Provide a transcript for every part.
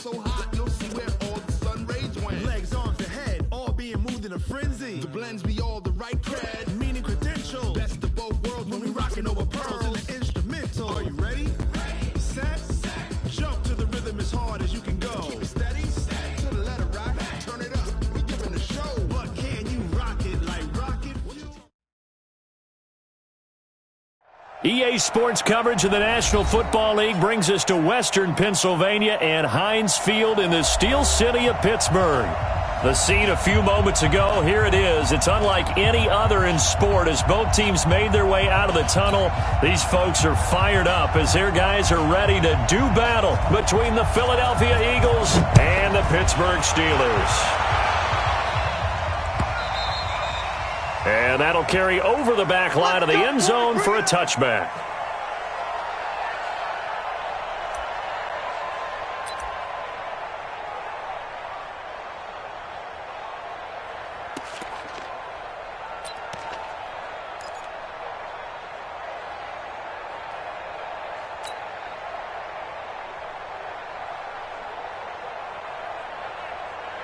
so hot, no see where all the sun rays went. Legs, arms, and head, all being moved in a frenzy. The blends be all the right cred. Meaning credentials. Best of both worlds when we rockin' over pearls. And the instrumental. Are you ready? Set. Jump to the rhythm as hard as you can go. Keep it steady. To the letter rock. Turn it up. We giving the show. But can you rock it like rocket? EA Sports coverage of the National Football League brings us to Western Pennsylvania and Heinz Field in the Steel City of Pittsburgh. The scene a few moments ago, here it is. It's unlike any other in sport as both teams made their way out of the tunnel. These folks are fired up as their guys are ready to do battle between the Philadelphia Eagles and the Pittsburgh Steelers. And that'll carry over the back line of the end zone for a touchback.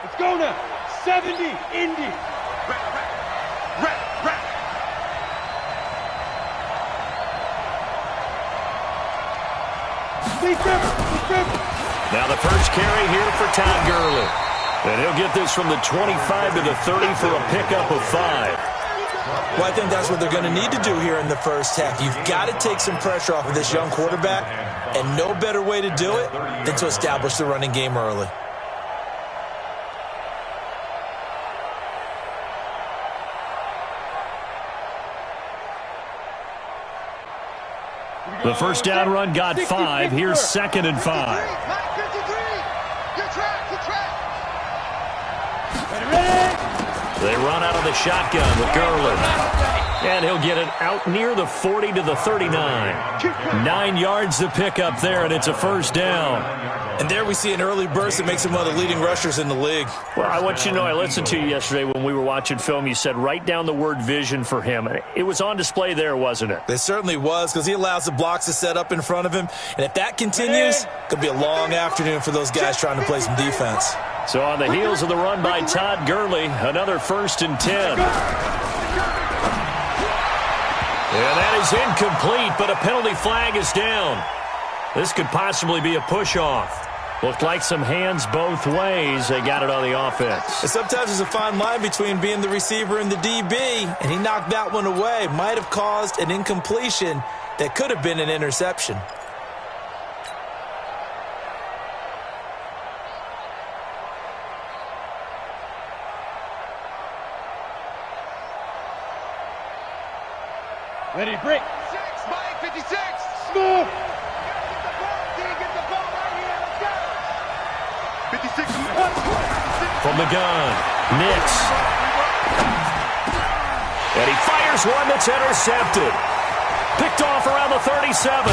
Let's go now. 70, Indy. Now the first carry here for Todd Gurley. And he'll get this from the 25 to the 30 for a pickup of 5. Well, I think that's what they're going to need to do here in the first half. You've got to take some pressure off of this young quarterback, and no better way to do it than to establish the running game early. The first down run got 5. Here's 2nd and 5. They run out of the shotgun with Gurley. And he'll get it out near the 40 to the 39. 9 yards to pick up there, and it's a first down. And there we see an early burst that makes him one of the leading rushers in the league. Well, I want you to know I listened to you yesterday when we were watching film. You said write down the word vision for him. It was on display there, wasn't it? It certainly was, because he allows the blocks to set up in front of him. And if that continues, it could be a long afternoon for those guys trying to play some defense. So on the heels of the run by Todd Gurley, another 1st and 10. And that is incomplete, but a penalty flag is down. This could possibly be a push-off. Looked like some hands both ways. They got it on the offense. And sometimes there's a fine line between being the receiver and the DB, and he knocked that one away. Might have caused an incompletion that could have been an interception. Ready, break. 6, Mike, 56. Smooth. Get the ball right here. Let's go. 56. From the gun, Nix. And he fires one that's intercepted. Picked off around the 37.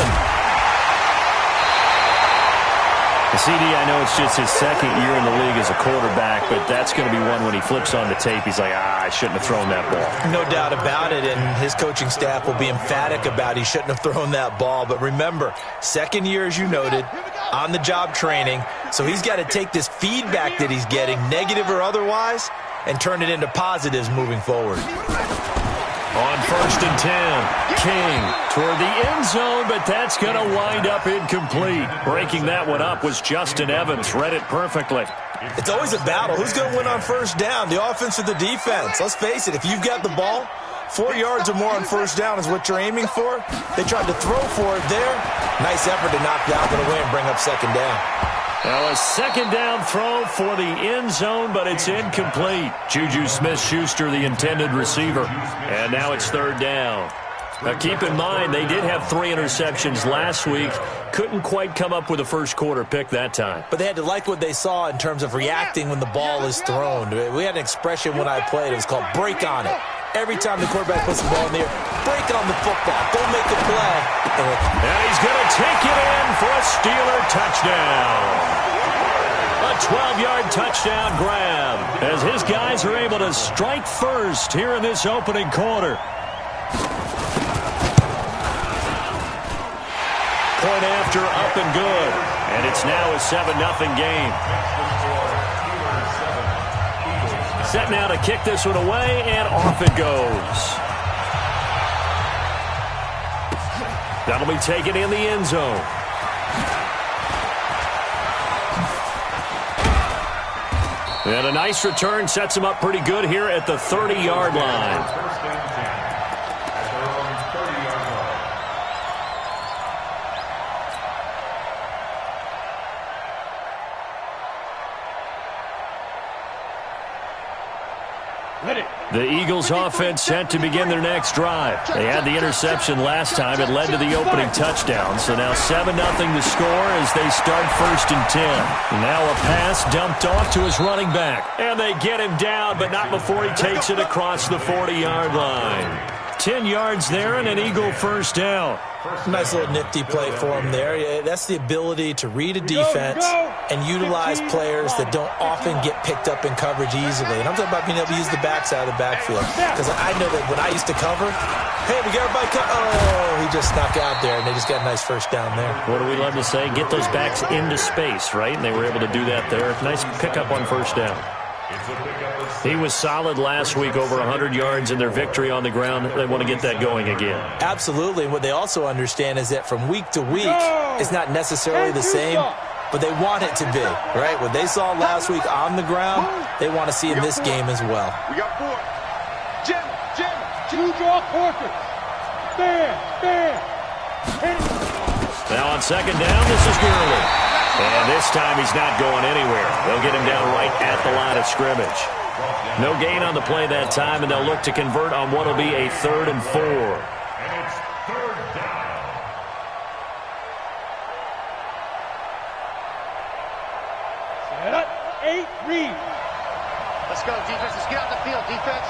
CD, I know it's just his 2nd year in the league as a quarterback, but that's going to be one when he flips on the tape. He's like, I shouldn't have thrown that ball. No doubt about it, and his coaching staff will be emphatic about he shouldn't have thrown that ball. But remember, 2nd year, as you noted, on-the-job training, so he's got to take this feedback that he's getting, negative or otherwise, and turn it into positives moving forward. On 1st and 10, King toward the end zone, but that's going to wind up incomplete. Breaking that one up was Justin Evans. Read it perfectly. It's always a battle. Who's going to win on 1st down, the offense or the defense? Let's face it, if you've got the ball, 4 yards or more on 1st down is what you're aiming for. They tried to throw for it there. Nice effort to knock that one away and bring up 2nd down. Now a 2nd down throw for the end zone, but it's incomplete. Juju Smith-Schuster, the intended receiver. And now it's 3rd down. Now keep in mind, they did have 3 interceptions last week. Couldn't quite come up with a first quarter pick that time. But they had to like what they saw in terms of reacting when the ball is thrown. We had an expression when I played. It was called break on it. Every time the quarterback puts the ball in the air, break on the football. Don't make a play. And he's going to take it in for a Steeler touchdown. A 12-yard touchdown grab as his guys are able to strike first here in this opening quarter. point after, up and good. And it's now a 7-0 game. Set now to kick this one away, and off it goes. That'll be taken in the end zone. And a nice return sets him up pretty good here at the 30-yard line. The Eagles offense set to begin their next drive. They had the interception last time. It led to the opening touchdown. So now 7-0 to score as they start 1st and 10. Now a pass dumped off to his running back. And they get him down, but not before he takes it across the 40-yard line. 10 yards there and an Eagle first down. Nice little nifty play for him there. Yeah, that's the ability to read a defense and utilize players that don't often get picked up in coverage easily. And I'm talking about being able to use the backside of the backfield. Because I know that when I used to cover, hey, we got everybody cut. Oh, he just snuck out there, and they just got a nice first down there. What do we love to say? Get those backs into space, right? And they were able to do that there. Nice pickup on first down. He was solid last week, over 100 yards in their victory on the ground. They want to get that going again. Absolutely. And what they also understand is that from week to week, it's not necessarily the same, but they want it to be, right? What they saw last week on the ground, they want to see in this game as well. We got 4. Jim. 2 draw quarters. Stand. Now on second down, this is Gurley. And this time he's not going anywhere. They'll get him down right at the line of scrimmage. No gain on the play that time, and they'll look to convert on what will be a 3rd and 4. And it's 3rd down. Set up. 8, read. Let's go, defense. Let's get out the field, defense.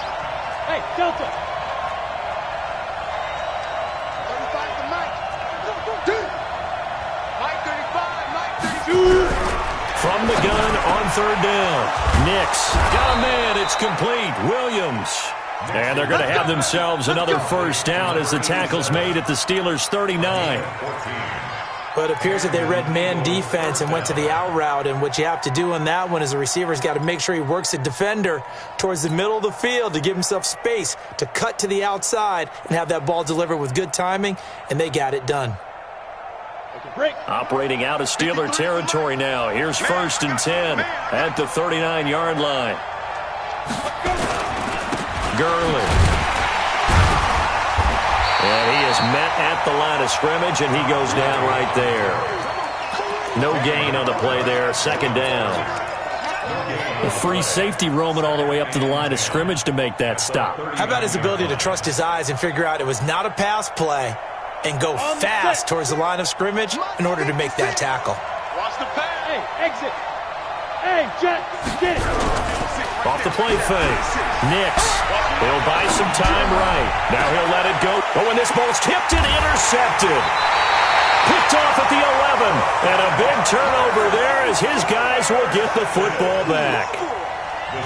Hey, Delta. 35 to Mike. Mike 35, Mike 32. From the gun on 3rd down. Nix got a man. It's complete. Williams. And they're going to have themselves another first down as the tackle's made at the Steelers' 39. But it appears that they read man defense and went to the out route, and what you have to do on that one is the receiver's got to make sure he works the defender towards the middle of the field to give himself space to cut to the outside and have that ball delivered with good timing, and they got it done. Operating out of Steeler territory now. Here's 1st and 10 at the 39-yard line. Gurley. And he is met at the line of scrimmage, and he goes down right there. No gain on the play there. 2nd down. A free safety roaming all the way up to the line of scrimmage to make that stop. How about his ability to trust his eyes and figure out it was not a pass play and go fast towards the line of scrimmage in order to make that tackle. Watch the pass. Hey, exit. Hey, Jet, get it. Off the play fake. Nix. He'll buy some time right. Now he'll let it go. Oh, and this ball's tipped and intercepted. Picked off at the 11. And a big turnover there as his guys will get the football back.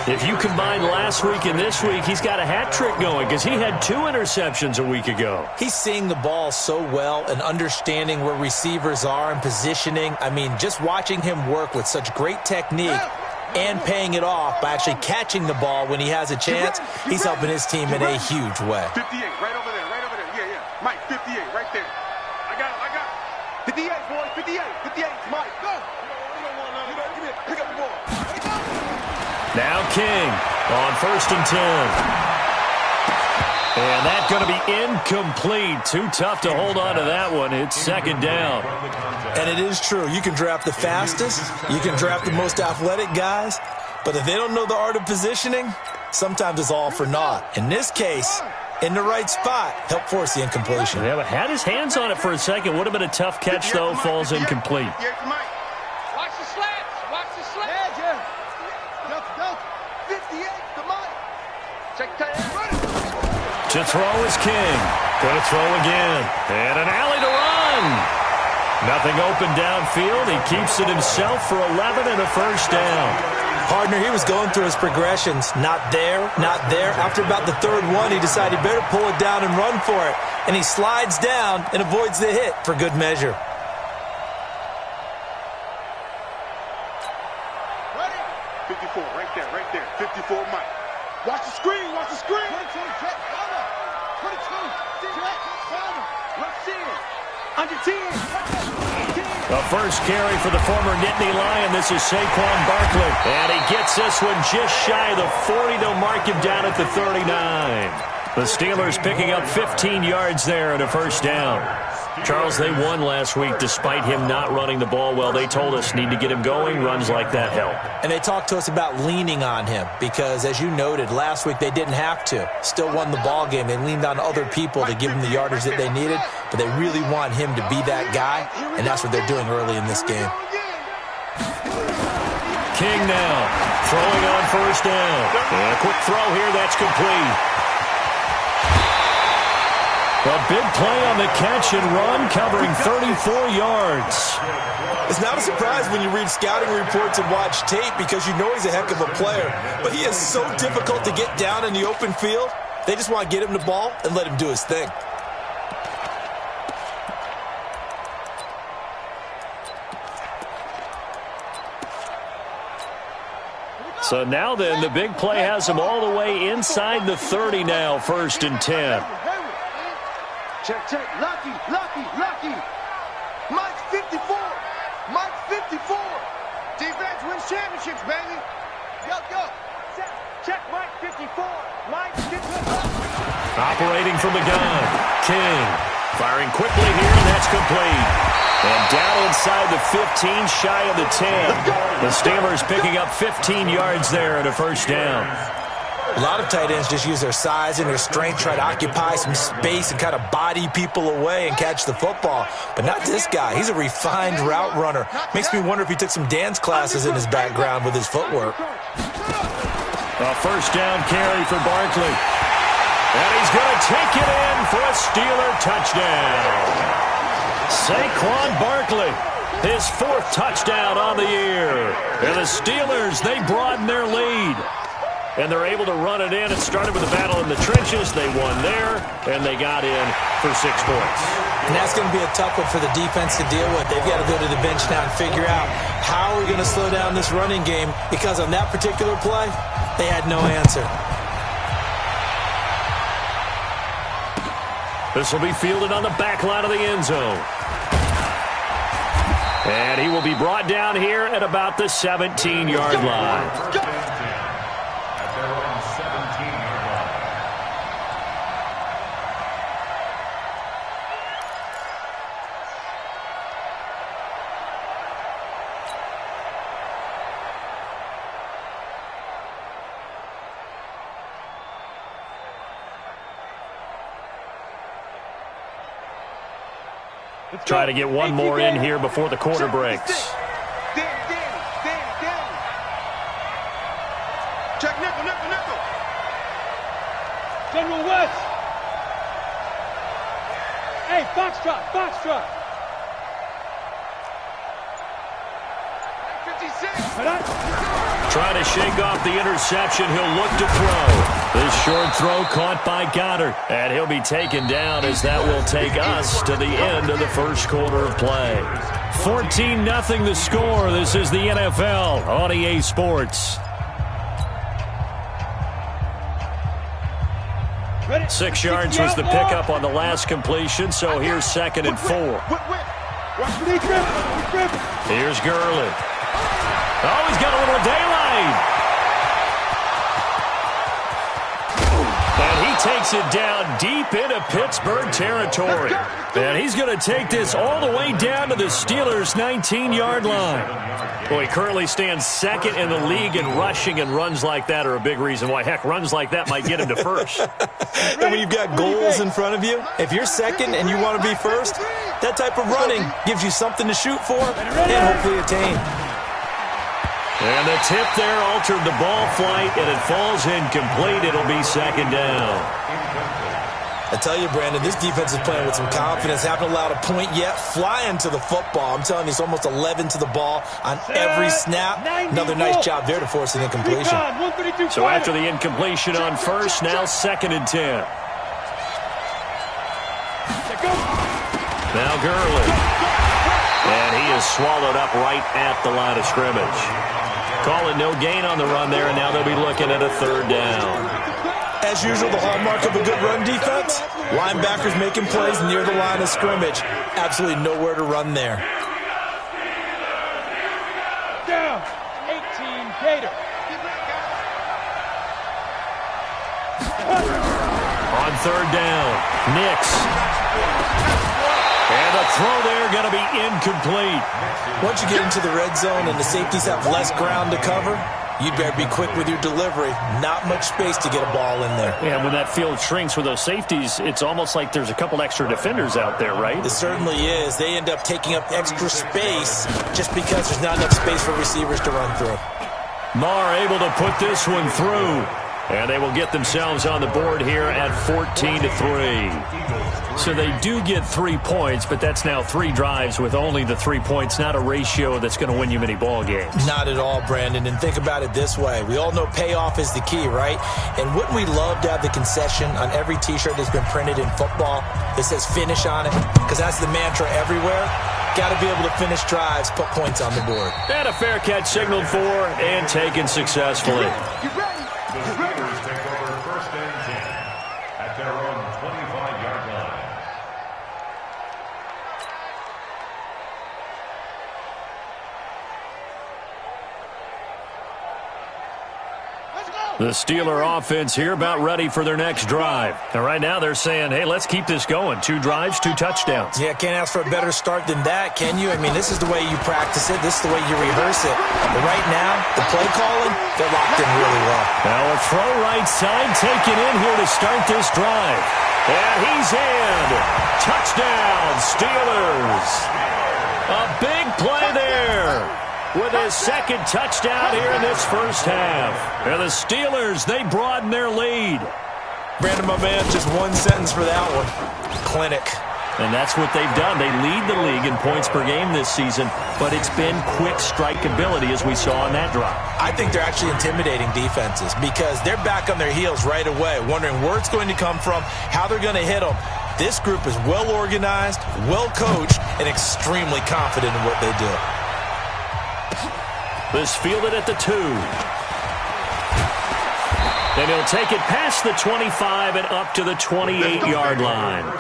If you combine last week and this week, he's got a hat trick going because he had 2 interceptions a week ago. He's seeing the ball so well and understanding where receivers are and positioning. I mean, just watching him work with such great technique and paying it off by actually catching the ball when he has a chance, he's helping his team in a huge way. 58, right over there. Yeah. Mike, 58, right there. I got it. 58, boys, 58. 58, Mike, go. Pick up the ball. Now King on 1st and 10. And that's going to be incomplete. Too tough to hold on to that one. It's 2nd down. And it is true. You can draft the fastest. You can draft the most athletic guys. But if they don't know the art of positioning, sometimes it's all for naught. In this case, in the right spot, help force the incompletion. Yeah, but had his hands on it for a second. Would have been a tough catch, though. Falls incomplete. Watch the slats. Watch the slats. Yeah. Delta. 58 to Mike. Check that. To throw is King. Going to throw again. And an alley to run. Nothing open downfield. He keeps it himself for 11 and a first down. Partner, he was going through his progressions. Not there. After about the 3rd one, he decided he better pull it down and run for it. And he slides down and avoids the hit for good measure. 54, right there, 54, Mike. Watch the screen, watch the screen. 22, check, cover. 22, check, cover. Let's see it. Under 10. The first carry for the former Nittany Lion. This is Saquon Barkley. And he gets this one just shy of the 40. They'll mark him down at the 39. The Steelers picking up 15 yards there and a first down. Charles, they won last week despite him not running the ball well. They told us need to get him going. Runs like that help. And they talked to us about leaning on him because, as you noted, last week they didn't have to. Still won the ball game. They leaned on other people to give him the yardage that they needed, but they really want him to be that guy, and that's what they're doing early in this game. King now throwing on first down. And a quick throw here. That's complete. A big play on the catch and run, covering 34 yards. It's not a surprise when you read scouting reports and watch tape because you know he's a heck of a player. But he is so difficult to get down in the open field. They just want to get him the ball and let him do his thing. So now then, the big play has him all the way inside the 30 now, 1st and 10. Check, check. Lucky, lucky, lucky. Mike's 54. Mike's 54. Defense wins championships, baby. Go, go. Check, check. Mike 54. Mike 54. Operating from the gun. King firing quickly here, and that's complete. And down inside the 15, shy of the 10. The Steelers picking up 15 yards there and a first down. A lot of tight ends just use their size and their strength, try to occupy some space and kind of body people away and catch the football. But not this guy. He's a refined route runner. Makes me wonder if he took some dance classes in his background with his footwork. A first down carry for Barkley. And he's going to take it in for a Steeler touchdown. Saquon Barkley, his 4th touchdown on the year. And the Steelers, they broaden their lead. And they're able to run it in. It started with a battle in the trenches. They won there, and they got in for 6 points. And that's going to be a tough one for the defense to deal with. They've got to go to the bench now and figure out how are we going to slow down this running game, because on that particular play, they had no answer. This will be fielded on the back line of the end zone. And he will be brought down here at about the 17-yard line. Try to get one more in here before the quarter breaks. Check nickel, nickel, nickel. General West. Hey, Foxtrot, Foxtrot. 56. Trying to shake off the interception. He'll look to throw. This short throw caught by Goddard. And he'll be taken down as that will take us to the end of the first quarter of play. 14-0 the score. This is the NFL on EA Sports. 6 yards was the pickup on the last completion, so here's 2nd and 4. Here's Gurley. Oh, he's got a little daylight. And he takes it down deep into Pittsburgh territory. And he's going to take this all the way down to the Steelers' 19-yard line. Well, he currently stands 2nd in the league in rushing, and runs like that are a big reason why. Heck, runs like that might get him to 1st. And when you've got goals in front of you, if you're 2nd and you want to be 1st, that type of running gives you something to shoot for and hopefully attain. And the tip there altered the ball flight, and it falls incomplete. It'll be 2nd down. I tell you, Brandon, this defense is playing with some confidence. Haven't allowed a point yet. Flying to the football. I'm telling you, it's almost 11 to the ball on every snap. Another nice job there to force an incompletion. So after the incompletion on 1st, now 2nd and 10. Now Gurley. And he is swallowed up right at the line of scrimmage. Call it no gain on the run there, and now they'll be looking at a third down. As usual, the hallmark of a good run defense, linebackers making plays near the line of scrimmage. Absolutely nowhere to run there. Down, 18 Gator. On third down, Nix. And the throw there going to be incomplete. Once you get into the red zone and the safeties have less ground to cover, you better be quick with your delivery. Not much space to get a ball in there. Yeah, when that field shrinks with those safeties, it's almost like there's a couple extra defenders out there, right? It certainly is. They end up taking up extra space just because there's not enough space for receivers to run through. Marr able to put this one through. And they will get themselves on the board here at 14-3. So they do get 3 points, but that's now 3 drives with only the 3 points, not a ratio that's going to win you many ball games. Not at all, Brandon. And think about it this way. We all know payoff is the key, right? And wouldn't we love to have the concession on every T-shirt that's been printed in football that says finish on it? Because that's the mantra everywhere. Got to be able to finish drives, put points on the board. And a fair catch signaled for and taken successfully. You ready? You ready? Take over first and 10 at their own 25-yard line. The Steeler offense here about ready for their next drive. And right now they're saying, hey, let's keep this going. 2 drives, 2 touchdowns. Yeah, can't ask for a better start than that, can you? I mean, this is the way you practice it. This is the way you rehearse it. But right now, the play calling, they're locked in really well. Now a throw right side taken in here to start this drive. And he's in. Touchdown, Steelers. A big play there with his second touchdown here in this first half. And the Steelers, they broaden their lead. Brandon, my man, just one sentence for that one. Clinic. And that's what they've done. They lead the league in points per game this season, but it's been quick strikeability as we saw on that drive. I think they're actually intimidating defenses because they're back on their heels right away, wondering where it's going to come from, how they're going to hit them. This group is well organized, well coached, and extremely confident in what they do. This fielded at the 2. And he'll take it past the 25 and up to the 28-yard line.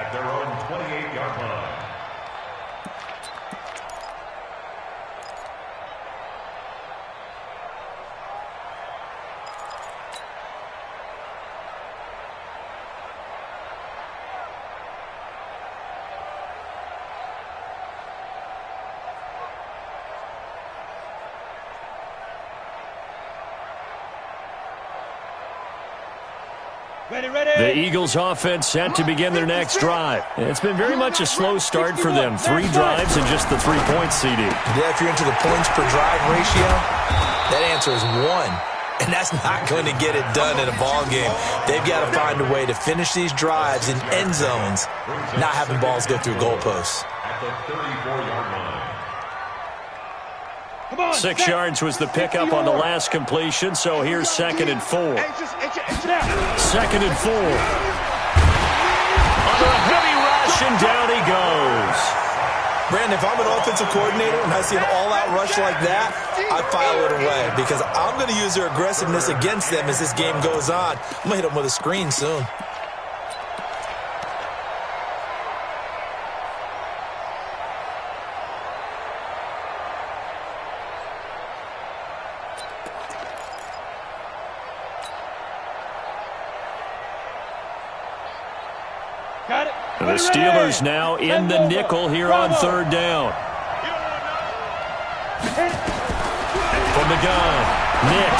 at their own 28-yard line. The Eagles offense set to begin their next drive. It's been very much a slow start for them. 3 drives and just the 3 points, CD. Yeah, if you're into the points per drive ratio, that answer is 1. And that's not going to get it done in a ball game. They've got to find a way to finish these drives in end zones, not having balls go through goalposts. At the 34-yard line. 6 yards was the pickup on the last completion, so here's 2nd and 4. 2nd and 4. Under a heavy rush, and down he goes. Brandon, if I'm an offensive coordinator and I see an all-out rush like that, I file it away because I'm going to use their aggressiveness against them as this game goes on. I'm going to hit them with a screen soon. The Steelers now in the nickel here on 3rd down. From the gun, Nix.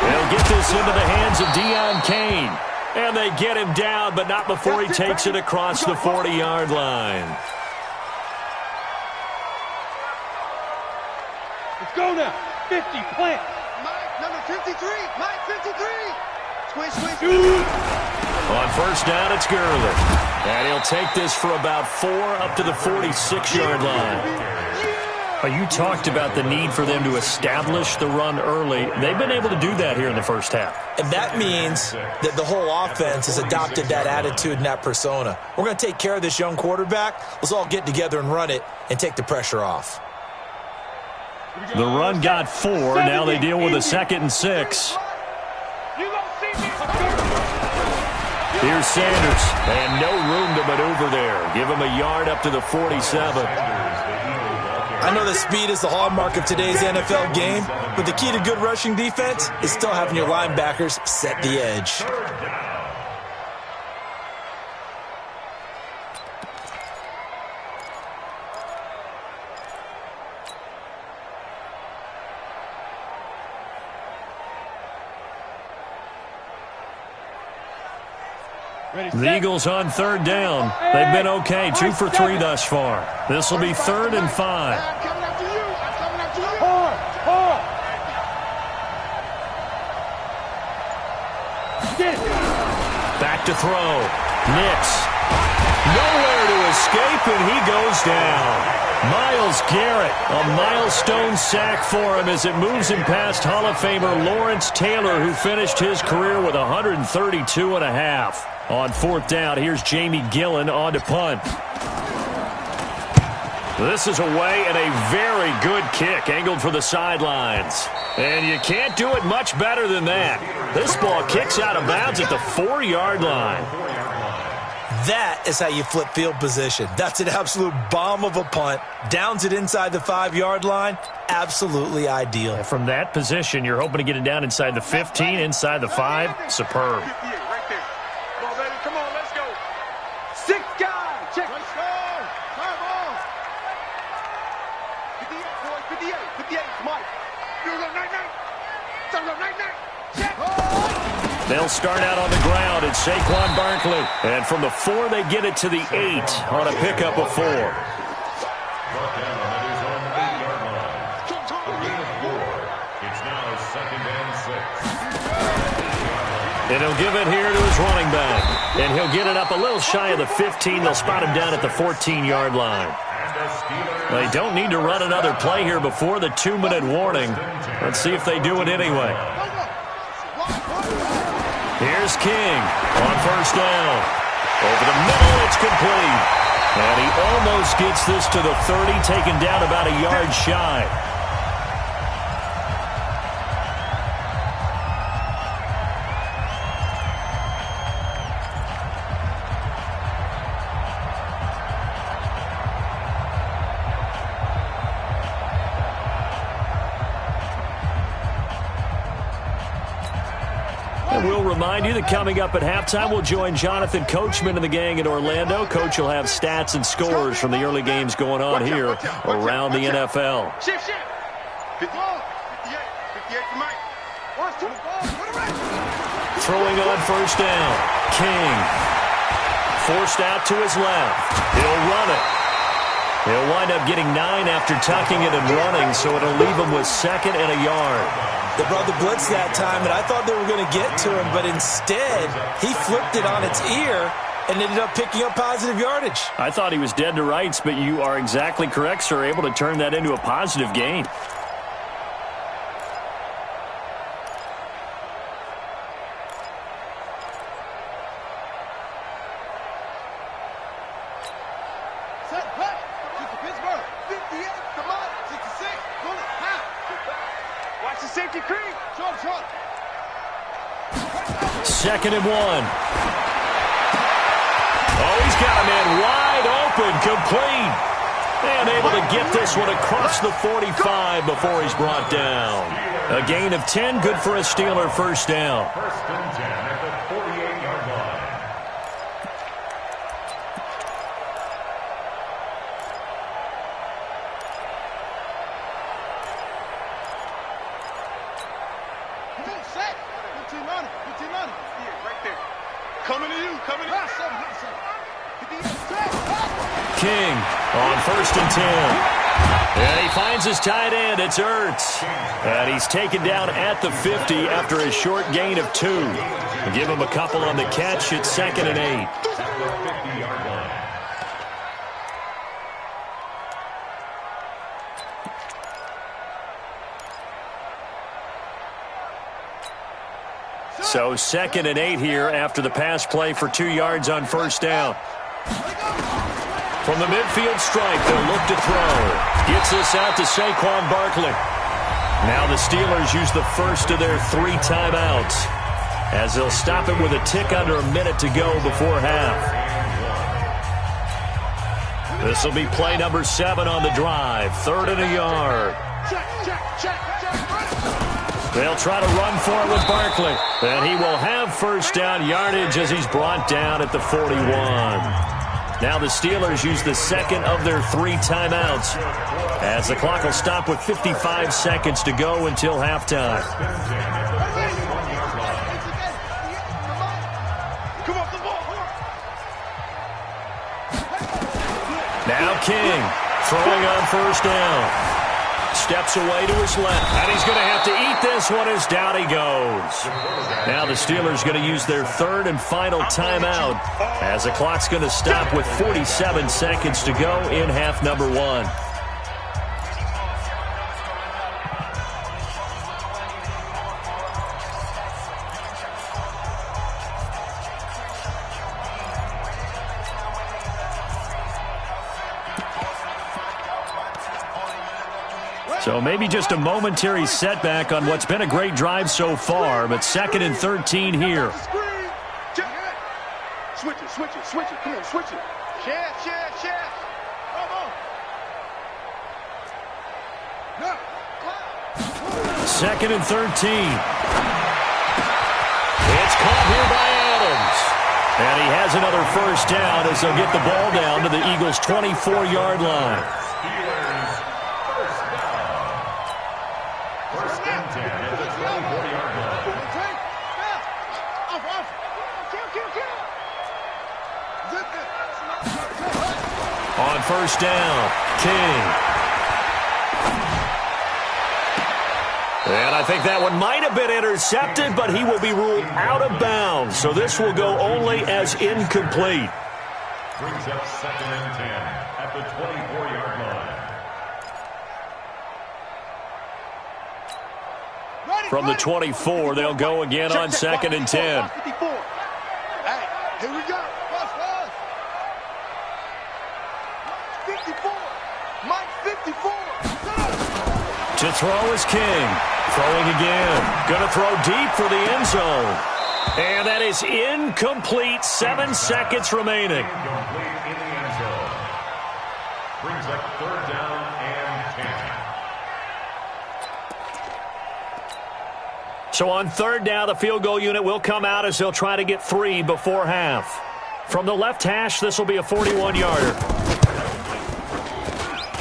They'll get this into the hands of Deon Cain. And they get him down, but not before he takes it across the 40-yard line. Let's go now. 50, plant. Mike, number 53. Mike, 53. Squish, squish, squish. On 1st down, it's Gurley. And he'll take this for about 4 up to the 46-yard line. You talked about the need for them to establish the run early. They've been able to do that here in the first half. And that means that the whole offense has adopted that attitude and that persona. We're going to take care of this young quarterback. Let's all get together and run it and take the pressure off. The run got 4. Now they deal with a 2nd and 6. Here's Sanders, and no room to maneuver there. Give him a yard up to the 47. I know that speed is the hallmark of today's NFL game, but the key to good rushing defense is still having your linebackers set the edge. The Eagles on 3rd down. They've been okay, 2 for 3 thus far. This will be 3rd and 5. Back to throw. Nix. Nowhere to escape, and he goes down. Myles Garrett, a milestone sack for him as it moves him past Hall of Famer Lawrence Taylor, who finished his career with 132.5. On 4th down, here's Jamie Gillen on to punt. This is away and a very good kick angled for the sidelines. And you can't do it much better than that. This ball kicks out of bounds at the 4-yard line. That is how you flip field position. That's an absolute bomb of a punt. Downs it inside the 5-yard line. Absolutely ideal. And from that position, you're hoping to get it down inside the 15, inside the 5. Superb. Come on, let's go. 6 guys. Check. Let's go. Come on. 58, boys. 58. 58. Mike. Night. Check. They'll start out on the ground. It's Saquon Barkley. And from the 4, they get it to the 8 on a pickup of 4. Brought down at his own 8-yard line. A gain of 4. It's now 2nd and 6. And he'll give it here to his running back. And he'll get it up a little shy of the 15. They'll spot him down at the 14-yard line. They don't need to run another play here before the 2-minute warning. Let's see if they do it anyway. Here's King on 1st down. Over the middle, it's complete. And he almost gets this to the 30, taken down about a yard shy. And we'll remind you that coming up at halftime, we'll join Jonathan Coachman and the gang in Orlando. Coach will have stats and scores from the early games going on here around the NFL. Shift. 58 to Mike. Throwing on first down. King. Forced out to his left. He'll run it. He'll wind up getting 9 after tucking it and running, so it'll leave him with 2nd and a yard. They brought the blitz that time, and I thought they were going to get to him, but instead, he flipped it on its ear and ended up picking up positive yardage. I thought he was dead to rights, but you are exactly correct, sir. Able to turn that into a positive gain. Second and 1. Oh, he's got a man wide open, complete. And able to get this one across the 45 before he's brought down. A gain of 10, good for a Steeler first down. First and 10 at the 48-yard line. King on first and 10. And he finds his tight end. It's Ertz. And he's taken down at the 50 after a short gain of 2. Give him a couple on the catch. It's 2nd and 8. At the 50-yard line. So 2nd and 8 here after the pass play for 2 yards on first down. From the midfield stripe, they'll look to throw. Gets this out to Saquon Barkley. Now the Steelers use the first of their 3 timeouts, as they'll stop it with a tick under a minute to go before half. This will be play number 7 on the drive. 3rd and a yard. They'll try to run for it with Barkley. And he will have first down yardage as he's brought down at the 41. Now the Steelers use the 2nd of their 3 timeouts, as the clock will stop with 55 seconds to go until halftime. Now King throwing on first down. Steps away to his left, and he's going to have to eat this one as down he goes. Now the Steelers going to use their 3rd and final timeout, as the clock's going to stop with 47 seconds to go in half number 1. So maybe just a momentary setback on what's been a great drive so far, but 2nd and 13 here. Switch it. Come on, switch it. Chef. Come on. 2nd and 13. It's caught here by Adams. And he has another first down as they'll get the ball down to the Eagles' 24-yard line. On first down, King. And I think that one might have been intercepted, but he will be ruled out of bounds. So this will go only as incomplete. Brings up 2nd and 10 at the 24-yard line. From the 24, they'll go again on 2nd and 10. Hey, here we go. 54. Mike 54. To throw is King. Throwing again. Going to throw deep for the end zone. And that is incomplete. 7 seconds remaining. Incomplete in the end zone. Brings up 3rd down and 10. So on third down, the field goal unit will come out as they'll try to get 3 before half. From the left hash, this will be a 41-yarder.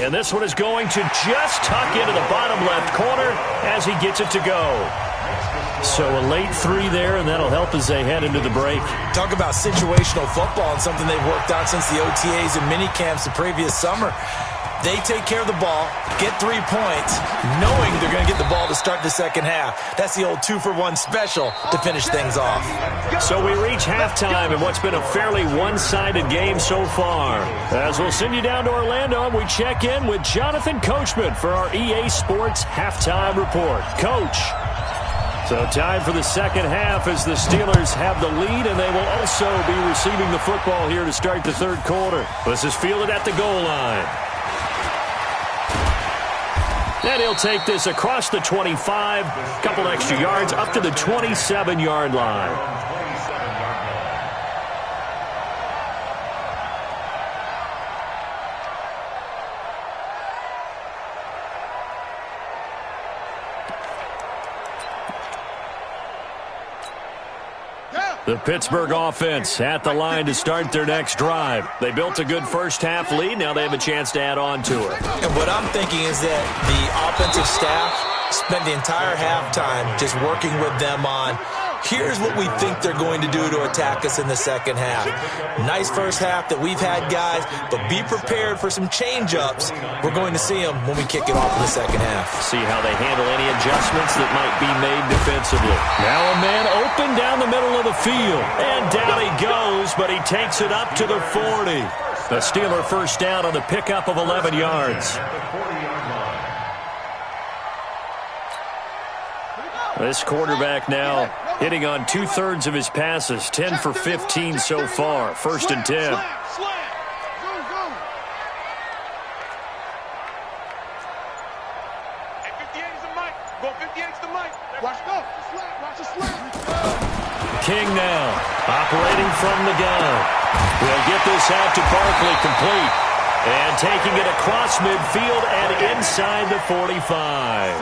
And this one is going to just tuck into the bottom left corner as he gets it to go. So a late 3 there, and that'll help as they head into the break. Talk about situational football and something they've worked on since the OTAs and minicamps the previous summer. They take care of the ball, get 3 points, knowing they're going to get the ball to start the second half. That's the old 2-for-1 special to finish things off. So we reach halftime in what's been a fairly one-sided game so far. As we'll send you down to Orlando, we check in with Jonathan Coachman for our EA Sports Halftime Report. Coach. So time for the second half as the Steelers have the lead, and they will also be receiving the football here to start the third quarter. This is fielded at the goal line. And he'll take this across the 25, couple extra yards, up to the 27-yard line. The Pittsburgh offense at the line to start their next drive. They built a good first-half lead. Now they have a chance to add on to it. And what I'm thinking is that the offensive staff spent the entire halftime just working with them on, here's what we think they're going to do to attack us in the second half. Nice first half that we've had, guys, but be prepared for some change-ups. We're going to see them when we kick it off in the second half. See how they handle any adjustments that might be made defensively. Now a man open down the middle of the field, and down he goes, but he takes it up to the 40. The Steeler first down on the pickup of 11 yards. This quarterback now hitting on 2/3 of his passes, 10 for 15 so far. First and 10. King now operating from the gun. We'll get this out to Barkley, complete. And taking it across midfield and inside the 45.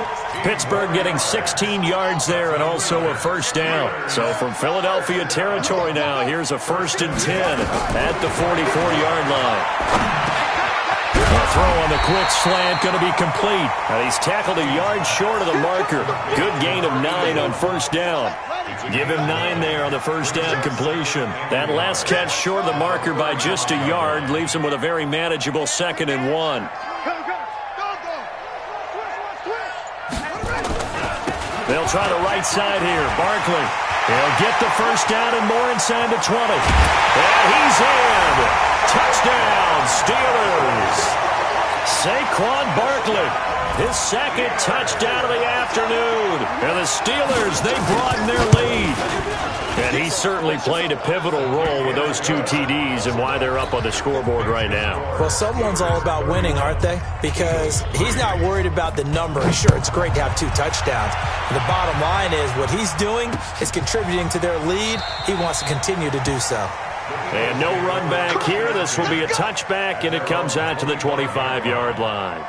Pittsburgh getting 16 yards there and also a first down. So from Philadelphia territory now, here's a first and 10 at the 44-yard line. A throw on the quick slant going to be complete. And he's tackled a yard short of the marker. Good gain of 9 on first down. Give him 9 there on the first down completion. That last catch short of the marker by just a yard leaves him with a very manageable 2nd and 1. They'll try the right side here. Barkley. He'll get the first down and more inside the 20. And he's in. Touchdown, Steelers. Saquon Barkley, his second touchdown of the afternoon. And the Steelers, they broaden their lead. And he certainly played a pivotal role with those 2 TDs and why they're up on the scoreboard right now. Well, someone's all about winning, aren't they? Because he's not worried about the number. Sure, it's great to have 2 touchdowns. But the bottom line is what he's doing is contributing to their lead. He wants to continue to do so. And no run back here. This will be a touchback, and it comes out to the 25-yard line.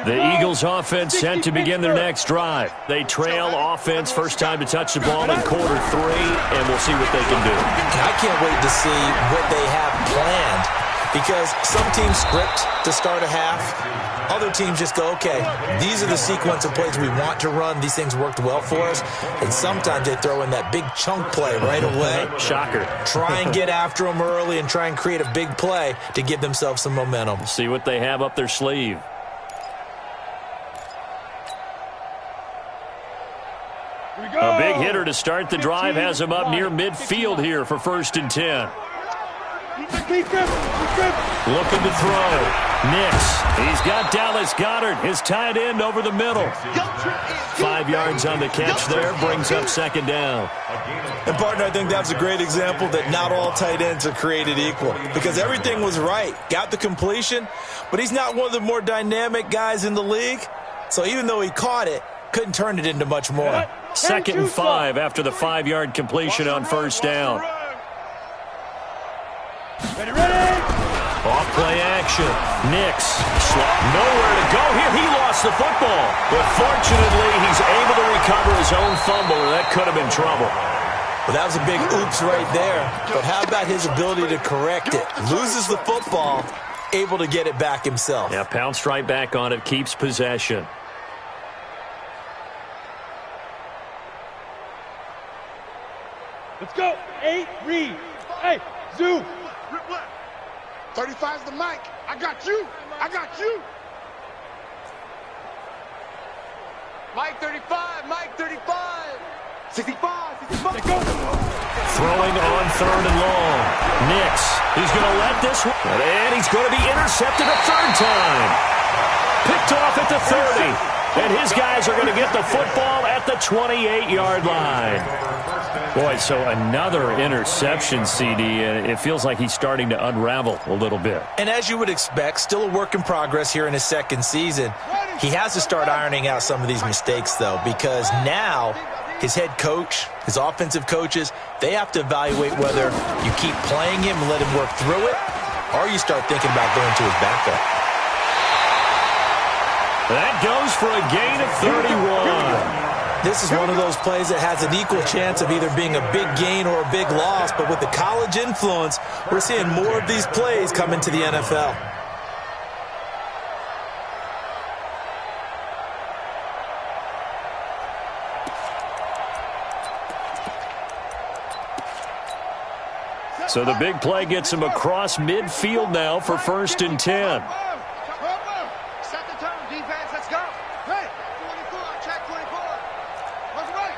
The Eagles offense set to begin their next drive. They trail offense, first time to touch the ball in quarter 3, and we'll see what they can do. I can't wait to see what they have planned, because some teams script to start a half. Other teams just go, okay, these are the sequence of plays we want to run. These things worked well for us. And sometimes they throw in that big chunk play right away. Shocker. Try and get after them early and try and create a big play to give themselves some momentum. See what they have up their sleeve. A big hitter to start the drive has him up near midfield here for first and 10. Looking to throw. Nix. He's got Dallas Goedert, his tight end, over the middle. 5 yards on the catch there, brings up second down. And, partner, I think that's a great example that not all tight ends are created equal because everything was right. Got the completion, but he's not one of the more dynamic guys in the league. So even though he caught it, couldn't turn it into much more. 2nd and 5 after the 5-yard completion on first down. Off play action. Nix. Nowhere to go here. He lost the football. But fortunately, he's able to recover his own fumble, or that could have been trouble. Well, that was a big oops right there. But how about his ability to correct it? Loses the football, able to get it back himself. Yeah, pounced right back on it, keeps possession. Let's go. 8, read. Hey, zoom. 35's the mic. I got you. I got you. Mike 35, Mike 35. 65, 65. Let's go. Throwing on 3rd and long. Nix. He's going to let this one. And he's going to be intercepted a 3rd time. Picked off at the 30. And his guys are going to get the football at the 28-yard line. Boy, so another interception, CD. It feels like he's starting to unravel a little bit. And as you would expect, still a work in progress here in his 2nd season. He has to start ironing out some of these mistakes, though, because now his head coach, his offensive coaches, they have to evaluate whether you keep playing him and let him work through it, or you start thinking about going to his backup. That goes for a gain of 31. This is one of those plays that has an equal chance of either being a big gain or a big loss, but with the college influence, we're seeing more of these plays come into the NFL. So the big play gets him across midfield now for 1st and 10. Set the tone, defense. Let's go. Hey, 24. Check 24. What's right?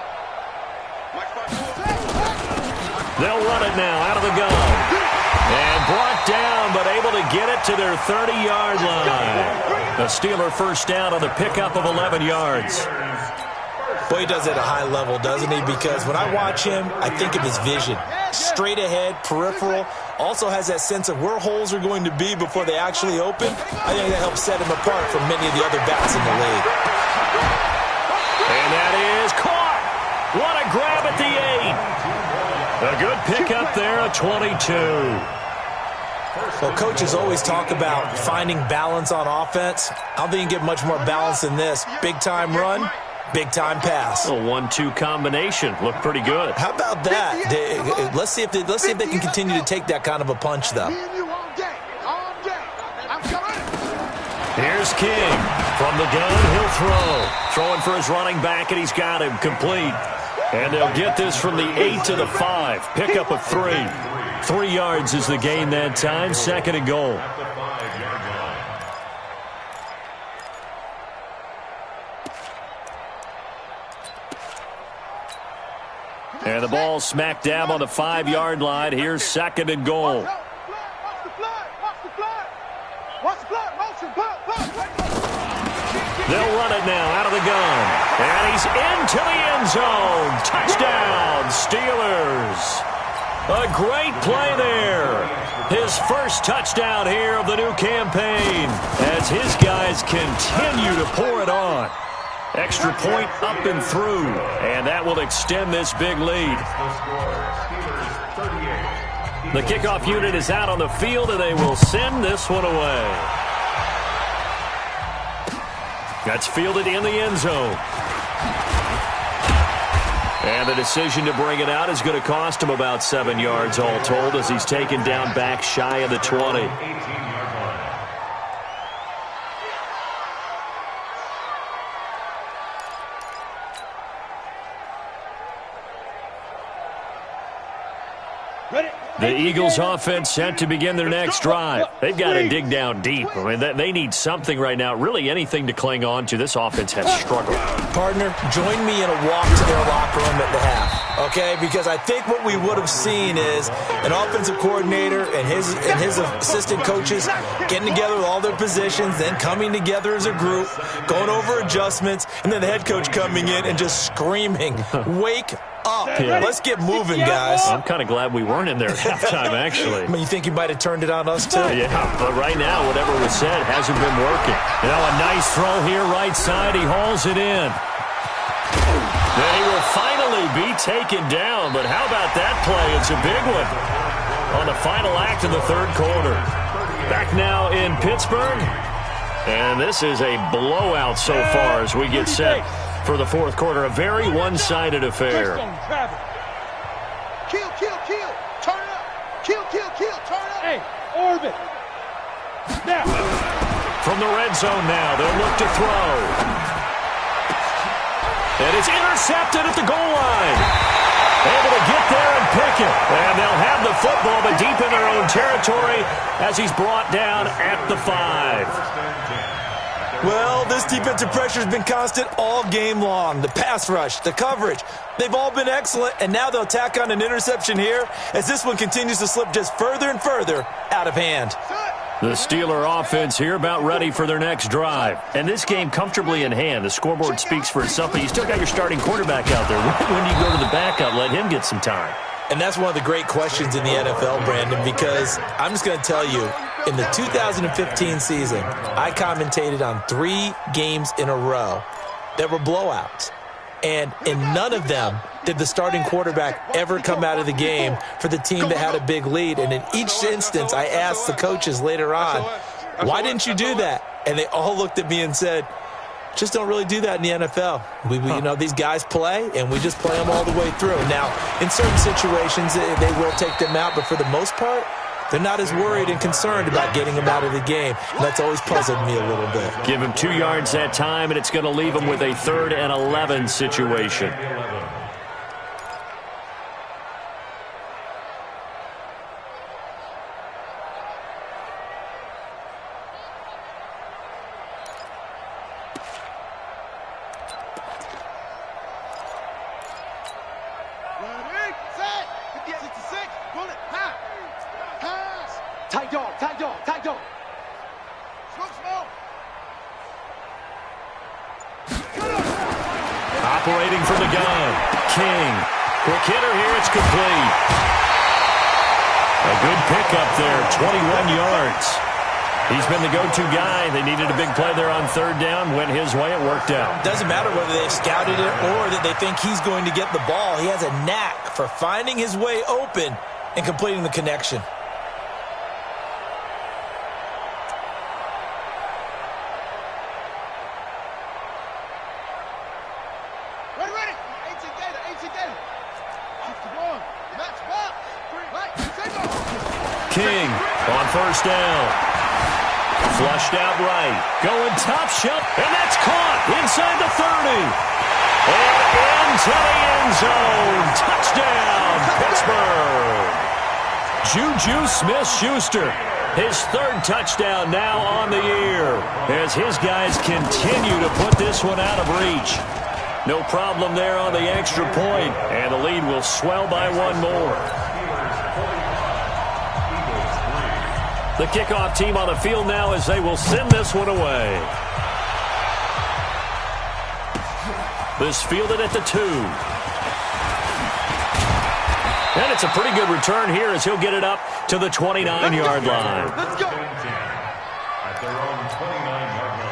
They'll run it now out of the gun. And brought down, but able to get it to their 30-yard line. The Steeler first down on the pickup of 11 yards. Boy, he does it at a high level, doesn't he? Because when I watch him, I think of his vision. Straight ahead, peripheral. Also has that sense of where holes are going to be before they actually open. I think that helps set him apart from many of the other backs in the league. And that is caught. What a grab at the 8. A good pickup there at 22. Well, coaches always talk about finding balance on offense. I don't think you can get much more balance than this. Big-time run, big-time pass. A 1-2 combination. Looked pretty good. How about that? Let's see if they can continue to take that kind of a punch, though. Here's King. From the gun, he'll throw. Throwing for his running back, and he's got him complete. And they'll get this from the 8 to the 5. Pickup of 3. 3 yards is the gain that time. 2nd and goal. And the ball smack dab on the 5-yard line. Here's 2nd and goal. They'll run it now out of the gun. And he's into the end zone. Touchdown, Steelers. A great play there. His first touchdown here of the new campaign as his guys continue to pour it on. Extra point up and through, and that will extend this big lead. The kickoff unit is out on the field, and they will send this one away. That's fielded in the end zone. And the decision to bring it out is going to cost him about 7 yards all told as he's taken down back shy of the 20. The Eagles offense set to begin their next drive. They've got to dig down deep. I mean, they need something right now, really anything to cling on to. This offense has struggled. Partner, join me in a walk to their locker room at the half, okay? Because I think what we would have seen is an offensive coordinator and his assistant coaches getting together with all their positions, then coming together as a group, going over adjustments, and then the head coach coming in and just screaming, "Wake up. Yeah. Let's get moving, guys." I'm kind of glad we weren't in there at halftime, actually. I mean, you think he might have turned it on us, too? Yeah, but right now, whatever was said hasn't been working. Now a nice throw here, right side. He hauls it in. Then he will finally be taken down, but how about that play? It's a big one on the final act of the third quarter. Back now in Pittsburgh, and this is a blowout so far as we get set for the fourth quarter. A very one-sided affair. Kill, kill, kill. Turn it up. Kill, kill, kill. Turn it up. Hey, orbit. Now. From the red zone now, they'll look to throw. And it's intercepted at the goal line. Able to get there and pick it. And they'll have the football, but deep in their own territory as he's brought down at the 5. Well, this defensive pressure has been constant all game long. The pass rush, the coverage, they've all been excellent, and now they'll tack on an interception here as this one continues to slip just further and further out of hand. The Steeler offense here about ready for their next drive. And this game comfortably in hand. The scoreboard speaks for itself, but you still got your starting quarterback out there. When do you go to the backup? Let him get some time. And that's one of the great questions in the NFL, Brandon, because I'm just going to tell you, in the 2015 season, I commentated on 3 games in a row that were blowouts. And in none of them did the starting quarterback ever come out of the game for the team that had a big lead. And in each instance, I asked the coaches later on, why didn't you do that? And they all looked at me and said, just don't really do that in the NFL. You know, these guys play, and we just play them all the way through. Now, in certain situations, they will take them out, but for the most part, they're not as worried and concerned about getting him out of the game. And that's always puzzled me a little bit. Give him 2 yards that time, and it's going to leave him with a 3rd and 11 situation. Tight dog, tight dog, tight dog. Smoke, smoke. Operating from the gun, King. Quick hitter here, it's complete. A good pickup there, 21 yards. He's been the go-to guy. They needed a big play there on 3rd down. Went his way, it worked out. Doesn't matter whether they've scouted it or that they think he's going to get the ball. He has a knack for finding his way open and completing the connection. King on 1st down. Flushed out right. Going top shelf, and that's caught inside the 30. And into the end zone. Touchdown, Pittsburgh. Juju Smith-Schuster. His 3rd touchdown now on the year as his guys continue to put this one out of reach. No problem there on the extra point, and the lead will swell by 1 more. The kickoff team on the field now as they will send this one away. This fielded at the 2. And it's a pretty good return here as he'll get it up to the 29-yard line. Let's go. At their own 29-yard line.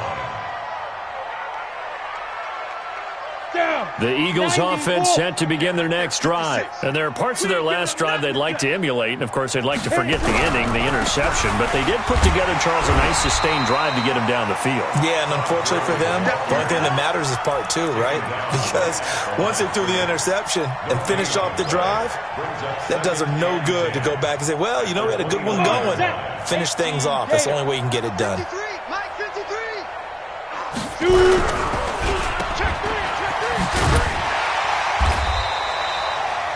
The Eagles offense set to begin their next drive. And there are parts of their last drive they'd like to emulate. And, of course, they'd like to forget the ending, the interception. But they did put together, Charles, a nice sustained drive to get him down the field. Yeah, and unfortunately for them, the only thing that matters is part 2, right? Because once they threw the interception and finished off the drive, that does them no good to go back and say, well, you know, we had a good one going. Finish things off. That's the only way you can get it done. 53, Mike 53.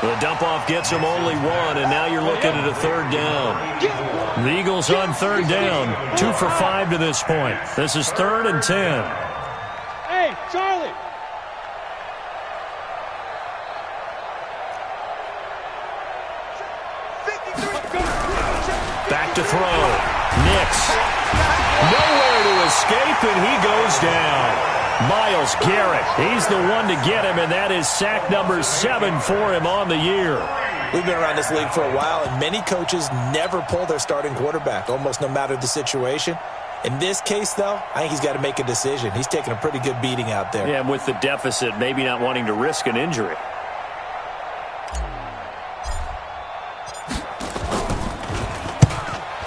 The dump-off gets him only 1, and now you're looking to third down. The Eagles on third down, 2 for 5 to this point. This is 3rd and 10. Hey, Charlie. Back to throw. Nix. Nowhere to escape, and he goes down. Myles Garrett, he's the one to get him, and that is sack number 7 for him on the year. We've been around this league for a while, and many coaches never pull their starting quarterback, almost no matter the situation. In this case, though, I think he's got to make a decision. He's taking a pretty good beating out there. Yeah, with the deficit, maybe not wanting to risk an injury.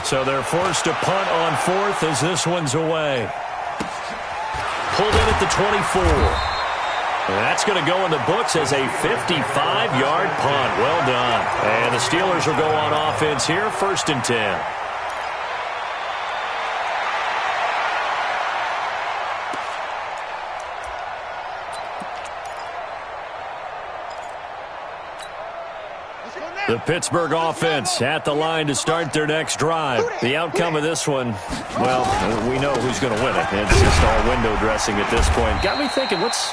So they're forced to punt on 4th as this one's away. Pulled in at the 24. And that's going to go in the books as a 55-yard punt. Well done. And the Steelers will go on offense here, 1st and 10. The Pittsburgh offense at the line to start their next drive. The outcome of this one, well, we know who's going to win it. It's just all window dressing at this point. Got me thinking, what's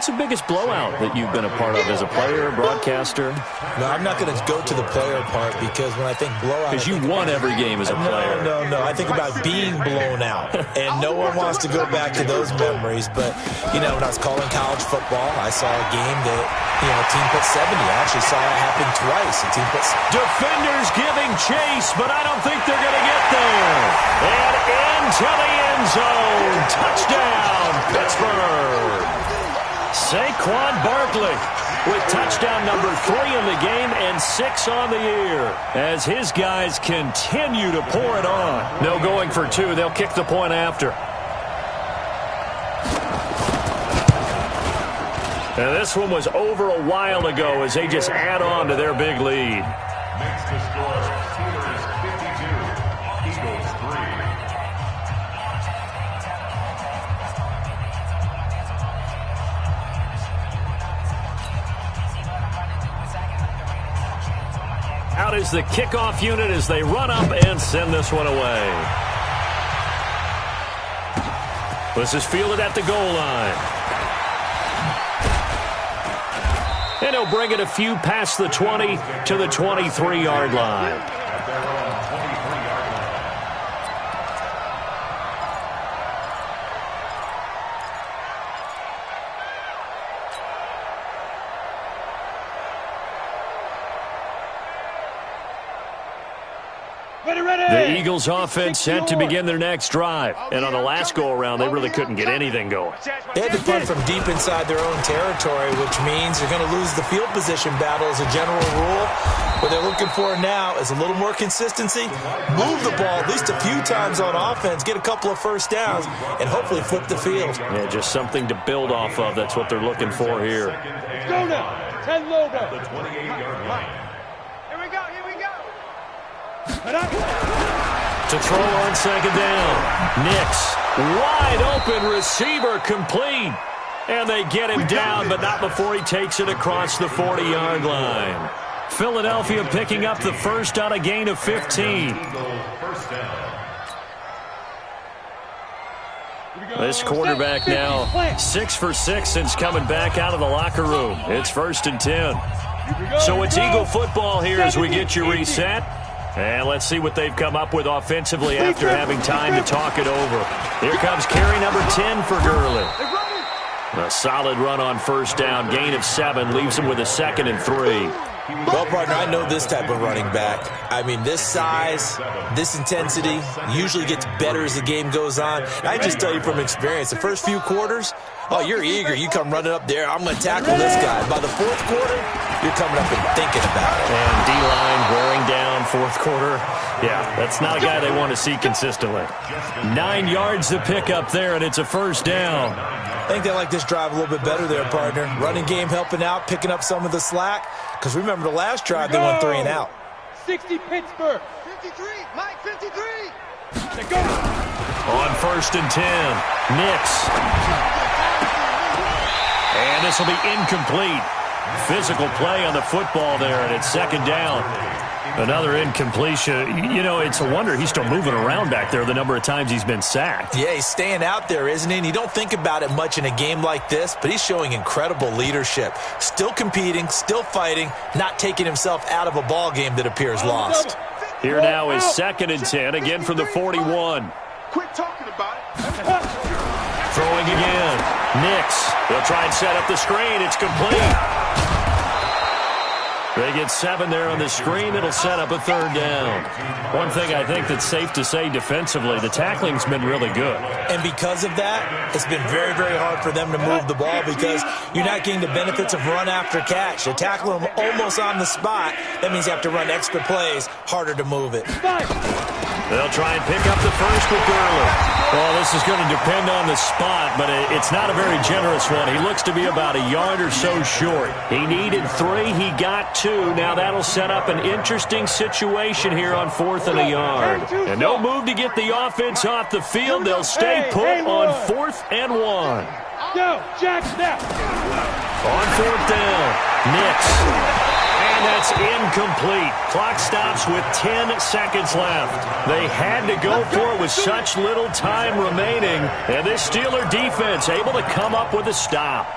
the biggest blowout that you've been a part of as a player, broadcaster? No, I'm not going to go to the player part because when I think blowout... Because you won every game as a player. No. I think about being blown out. And no one wants to go back to those memories. But, when I was calling college football, I saw a game that, a team put 70. I actually saw it happen twice. A team put... Defenders giving chase, but I don't think they're going to get there. And into the end zone. Touchdown, Pittsburgh. Saquon Barkley with touchdown number 3 in the game and 6 on the year as his guys continue to pour it on. No going for 2. They'll kick the point after. And this one was over a while ago as they just add on to their big lead. Makes the score Steelers 52, Eagles 3. Out is the kickoff unit as they run up and send this one away. This is fielded at the goal line. And he'll bring it a few past the 20 to the 23-yard line. The Eagles offense set to begin their next drive. And on the last go-around, they really couldn't get anything going. They had to punt from deep inside their own territory, which means they're going to lose the field position battle as a general rule. What they're looking for now is a little more consistency, move the ball at least a few times on offense, get a couple of first downs, and hopefully flip the field. Yeah, just something to build off of. That's what they're looking for here. Go now. 10 logo. The 28-yard line. Here we go. To throw on second down. Nix, wide open receiver, complete. And they get him down, but not before he takes it across the 40-yard line. Philadelphia picking up the first on a gain of 15. First down. This quarterback now 6 for 6 since coming back out of the locker room. It's 1st and 10. So it's Eagle football here as we get you reset. And let's see what they've come up with offensively after having time to talk it over. Here comes carry number 10 for Gurley. A solid run on first down. Gain of 7 leaves him with a 2nd and 3. Well, partner, I know this type of running back. I mean, this size, this intensity usually gets better as the game goes on. And I just tell you from experience, the first few quarters, oh, you're eager. You come running up there. I'm going to tackle this guy. By the 4th quarter, you're coming up and thinking about it. And D-line wearing down 4th quarter. Yeah, that's not a guy they want to see consistently. 9 yards to pick up there, and it's a first down. I think they like this drive a little bit better there, partner. Running game helping out, picking up some of the slack. Because remember the last drive, they went 3 and out. 60 Pittsburgh. 53, Mike, 53. Go. On 1st and 10, Nix. And this will be incomplete. Physical play on the football there, and it's 2nd down. Another incompletion. You know, it's a wonder he's still moving around back there the number of times he's been sacked. Yeah, he's staying out there, isn't he? And you don't think about it much in a game like this, but he's showing incredible leadership. Still competing, still fighting, not taking himself out of a ball game that appears lost. Here now is 2nd and 10, again from the 41. Quit talking about it. Throwing again. Nix. They'll try and set up the screen. It's complete. They get 7 there on the screen. It'll set up a 3rd down. One thing I think that's safe to say defensively, the tackling's been really good. And because of that, it's been very, very hard for them to move the ball because you're not getting the benefits of run after catch. You tackle them almost on the spot. That means you have to run extra plays, harder to move it. They'll try and pick up the first with Gurley. Well, this is going to depend on the spot, but it's not a very generous one. He looks to be about a yard or so short. He needed 3. He got 2. Now that'll set up an interesting situation here on 4th and a yard. And no move to get the offense off the field. They'll stay put on 4th and 1. Go, Jack, snap. On 4th down, Nix. And that's incomplete. Clock stops with 10 seconds left. They had to go for it with such little time remaining. And this Steeler defense able to come up with a stop.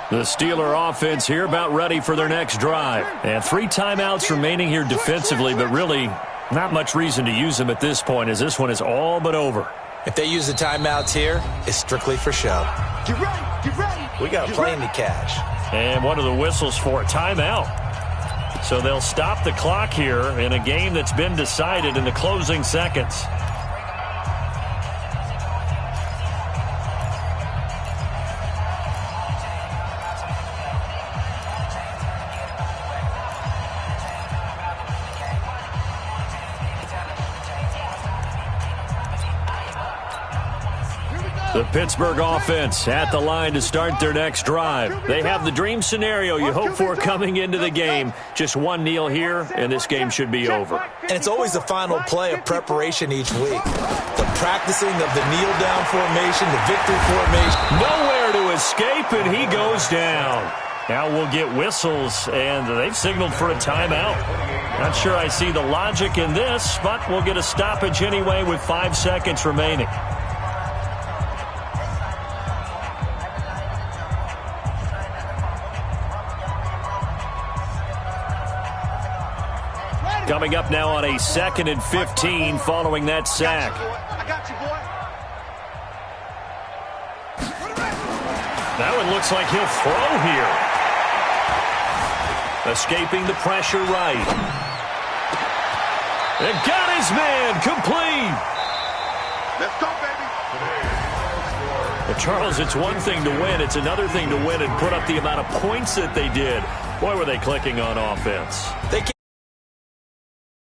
The Steeler offense here about ready for their next drive. And 3 timeouts remaining here defensively, but really not much reason to use them at this point as this one is all but over. If they use the timeouts here, it's strictly for show. Get ready, get ready. We got a plane to catch. And what are the whistles for? Timeout. So they'll stop the clock here in a game that's been decided in the closing seconds. The Pittsburgh offense at the line to start their next drive. They have the dream scenario you hope for coming into the game. Just 1 kneel here, and this game should be over. And it's always the final play of preparation each week. The practicing of the kneel-down formation, the victory formation. Nowhere to escape, and he goes down. Now we'll get whistles, and they've signaled for a timeout. Not sure I see the logic in this, but we'll get a stoppage anyway with 5 seconds remaining. Coming up now on a 2nd and 15 following that sack. I got you, boy. That one looks like he'll throw here. Escaping the pressure right. And got his man complete. Let's go, baby. Well, Charles, it's one thing to win. It's another thing to win and put up the amount of points that they did. Boy, were they clicking on offense. They